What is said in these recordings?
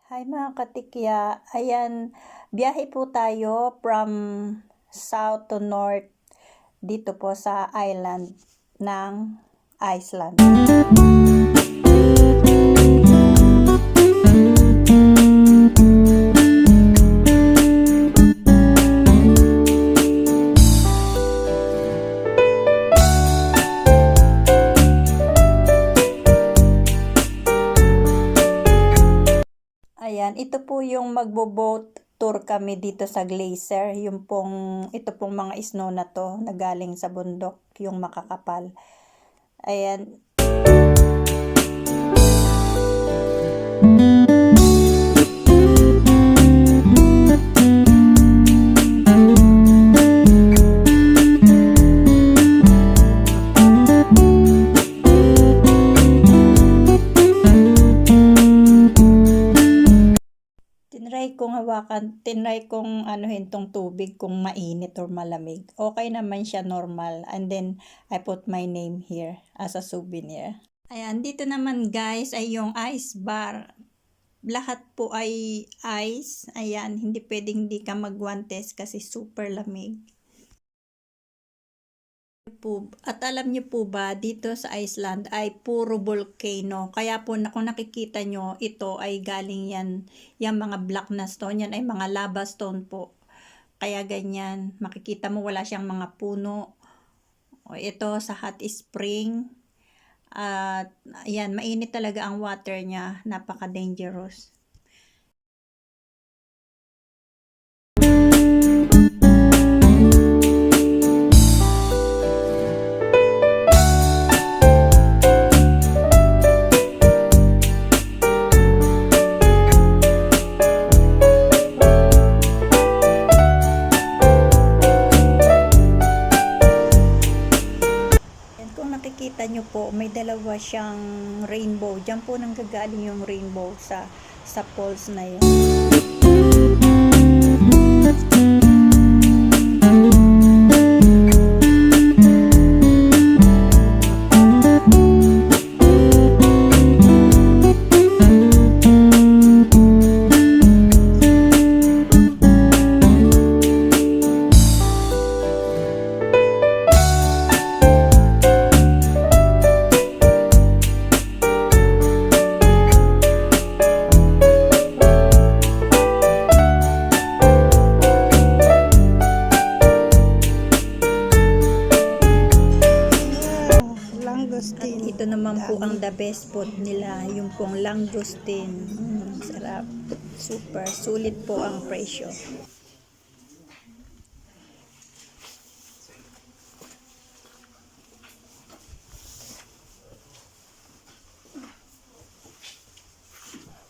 Hi mga katikya, ayan, biyahe po tayo from south to north dito po sa island ng Iceland. Ayan, ito po yung magbo-boat tour kami dito sa Glacier. Ito pong mga snow na to na galing sa bundok, yung makakapal. Ayan. Tinry kong anuhin tong tubig kung mainit or malamig. Okay naman siya, normal. And then, I put my name here as a souvenir. Ayan, dito naman guys ay yung ice bar. Lahat po ay ice. Ayan, hindi pwedeng hindi ka magwantes kasi super lamig. At alam niyo po ba, dito sa Iceland ay puro volcano. Kaya po kung nakikita nyo, ito ay galing yan, yung mga black na stone, yan ay mga lava stone po. Kaya ganyan, makikita mo wala siyang mga puno. O ito sa hot spring. At ayan, mainit talaga ang water niya, napaka-dangerous. Nakikita nyo po, may dalawa siyang rainbow. Diyan po nanggagaling yung rainbow sa falls na yun. At ito naman po ang the best food nila, yung pong langoustine. Sarap. Super. Sulit po ang presyo.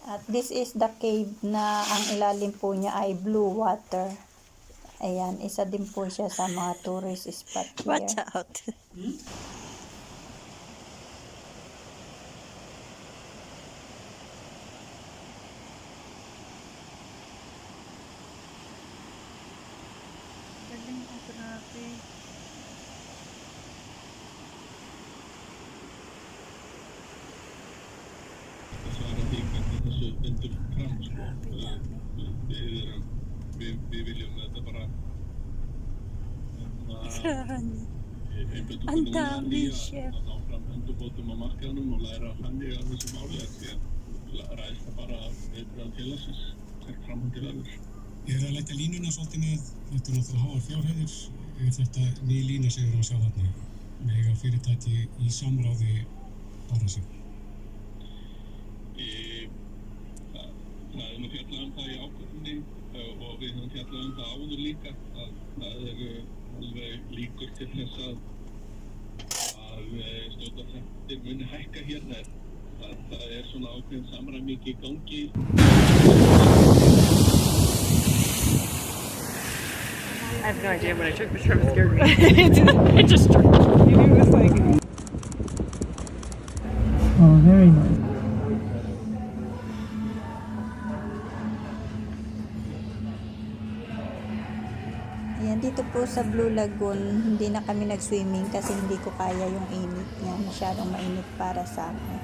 At this is the cave na ang ilalim po niya ay blue water. Ayan, isa din po siya sa mga tourist spot here. Watch out. Við viljum þetta bara Ang dami, chef. að ná fram endurbótum á markaðnum og læra þannig af þessu máli því að ræðist það bara viðbrögð félagsins sem framhaldið verður. Ég er að leita línuna svolítið með, þetta er náttúrulega háar fjárhæðir, þetta ný lína sem við erum að sjá þarna, mega fyrirtæki í samráði bara sig. Það nú fjallað það í ákvörðunni og við höfum fjallað það áður líka að það eru alveg líkur til þess að stjórnarþættir muni hækka hérna. Það svona ákveðin samræming í gangi. I have no idea when I took the trip, it scared me. It just it was like. Oh, very nice. Ayan, dito po sa Blue Lagoon, hindi na kami nag-swimming kasi hindi ko kaya yung init niya. Masyadong mainit para sa akin.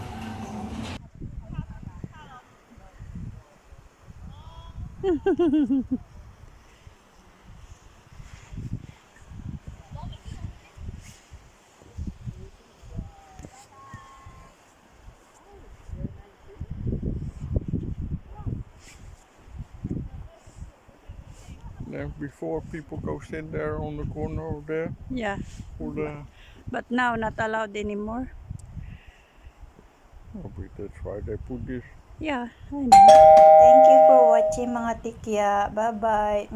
Then before people go sit there on the corner over there Yeah, for the. but now not allowed anymore. Oh, but that's why they put this. Yeah, I know. Thank you for watching mga tikya. Bye-bye.